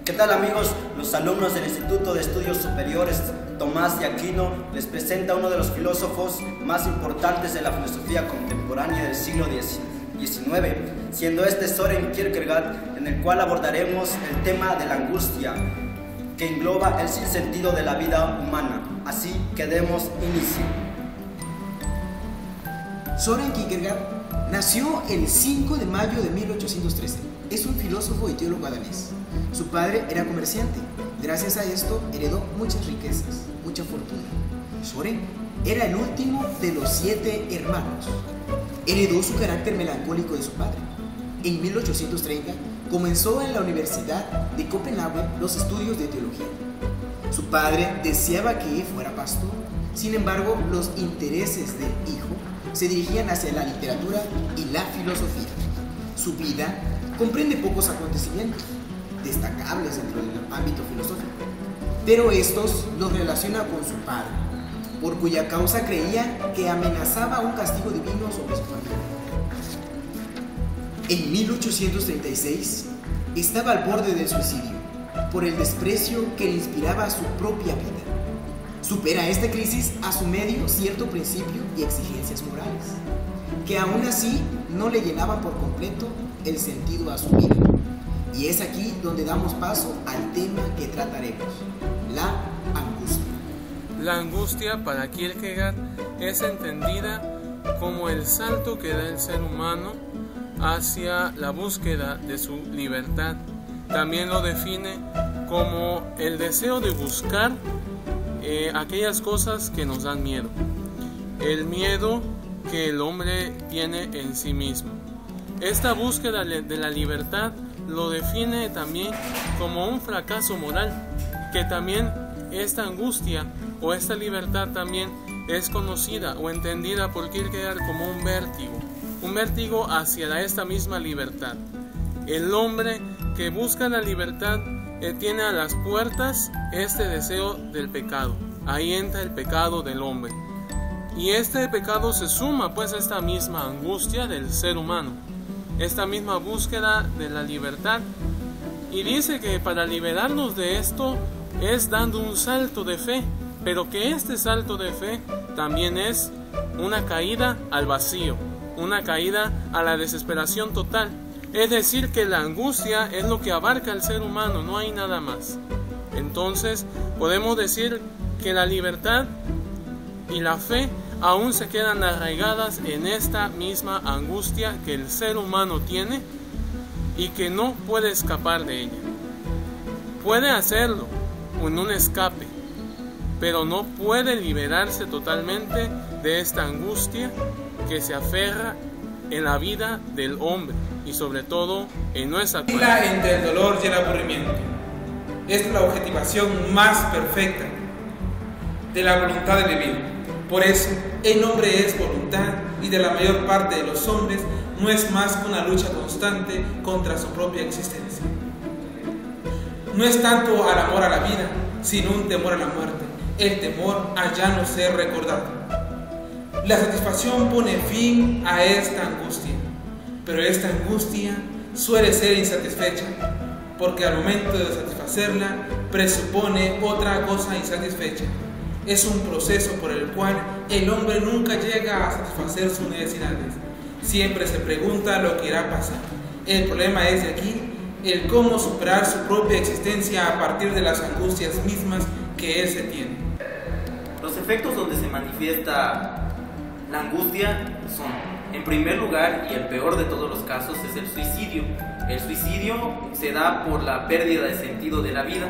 ¿Qué tal, amigos? Los alumnos del Instituto de Estudios Superiores Tomás de Aquino les presenta uno de los filósofos más importantes de la filosofía contemporánea del siglo XIX, siendo este Søren Kierkegaard, en el cual abordaremos el tema de la angustia, que engloba el sinsentido de la vida humana. Así que demos inicio. Søren Kierkegaard nació el 5 de mayo de 1813. Es un filósofo y teólogo danés. Su padre era comerciante. Gracias a esto heredó muchas riquezas, mucha fortuna. Søren era el último de los 7 hermanos. Heredó su carácter melancólico de su padre. En 1830 comenzó en la Universidad de Copenhague los estudios de teología. Su padre deseaba que fuera pastor. Sin embargo, los intereses del hijo se dirigían hacia la literatura y la filosofía. Su vida comprende pocos acontecimientos destacables dentro del ámbito filosófico, pero estos los relaciona con su padre, por cuya causa creía que amenazaba un castigo divino sobre su familia. En 1836 estaba al borde del suicidio por el desprecio que le inspiraba a su propia vida. Supera esta crisis a su medio cierto principio y exigencias morales, que aún así no le llenaban por completo el sentido a su vida. Y es aquí donde damos paso al tema que trataremos, la angustia. La angustia para Kierkegaard es entendida como el salto que da el ser humano hacia la búsqueda de su libertad. También lo define como el deseo de buscar aquellas cosas que nos dan miedo, el miedo que el hombre tiene en sí mismo. Esta búsqueda de la libertad lo define también como un fracaso moral, que también esta angustia o esta libertad también es conocida o entendida por Kierkegaard como un vértigo hacia esta misma libertad. El hombre que busca la libertad tiene a las puertas este deseo del pecado. Ahí entra el pecado del hombre. Y este pecado se suma pues a esta misma angustia del ser humano, esta misma búsqueda de la libertad. Y dice que para liberarnos de esto es dando un salto de fe, pero que este salto de fe también es una caída al vacío, una caída a la desesperación total. Es decir, que la angustia es lo que abarca al ser humano, no hay nada más. Entonces, podemos decir que la libertad y la fe aún se quedan arraigadas en esta misma angustia que el ser humano tiene y que no puede escapar de ella. Puede hacerlo en un escape, pero no puede liberarse totalmente de esta angustia que se aferra en la vida del hombre y sobre todo en nuestra actualidad. Entre el dolor y el aburrimiento es la objetivación más perfecta de la voluntad de vivir. Por eso el hombre es voluntad, y de la mayor parte de los hombres no es más que una lucha constante contra su propia existencia. No es tanto al amor a la vida, sino un temor a la muerte, el temor a ya no ser recordado. La satisfacción pone fin a esta angustia, pero esta angustia suele ser insatisfecha, porque al momento de satisfacerla presupone otra cosa insatisfecha. Es un proceso por el cual el hombre nunca llega a satisfacer sus necesidades. Siempre se pregunta lo que irá a pasar. El problema es de aquí, el cómo superar su propia existencia a partir de las angustias mismas que él se tiene. Los efectos donde se manifiesta la angustia son, en primer lugar, y el peor de todos los casos, es el suicidio. El suicidio se da por la pérdida de sentido de la vida.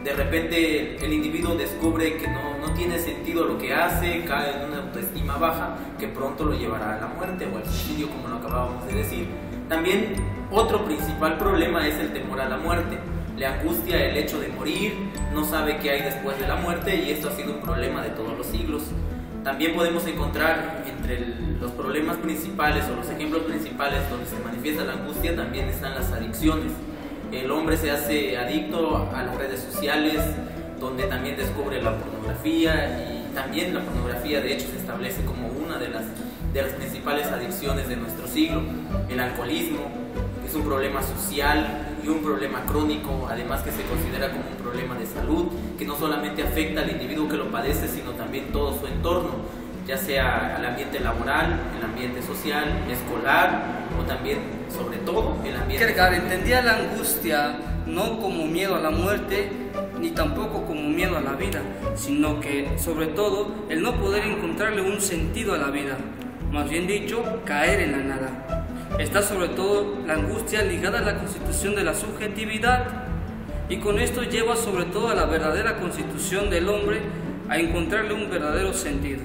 De repente el individuo descubre que no tiene sentido lo que hace, cae en una autoestima baja que pronto lo llevará a la muerte o al suicidio, como lo acabábamos de decir. También otro principal problema es el temor a la muerte. Le angustia el hecho de morir, no sabe qué hay después de la muerte, y esto ha sido un problema de todos los siglos. También podemos encontrar entre los problemas principales o los ejemplos principales donde se manifiesta la angustia, también están las adicciones. El hombre se hace adicto a las redes sociales, donde también descubre la pornografía, y también la pornografía de hecho se establece como una de las de las principales adicciones de nuestro siglo, el alcoholismo, que es un problema social y un problema crónico, además que se considera como un problema de salud, que no solamente afecta al individuo que lo padece, sino también todo su entorno, ya sea el ambiente laboral, el ambiente social, escolar o también, sobre todo, el ambiente... Kierkegaard entendía la angustia no como miedo a la muerte, ni tampoco como miedo a la vida, sino que, sobre todo, el no poder encontrarle un sentido a la vida, más bien dicho, caer en la nada. Está sobre todo la angustia ligada a la constitución de la subjetividad, y con esto lleva sobre todo a la verdadera constitución del hombre a encontrarle un verdadero sentido.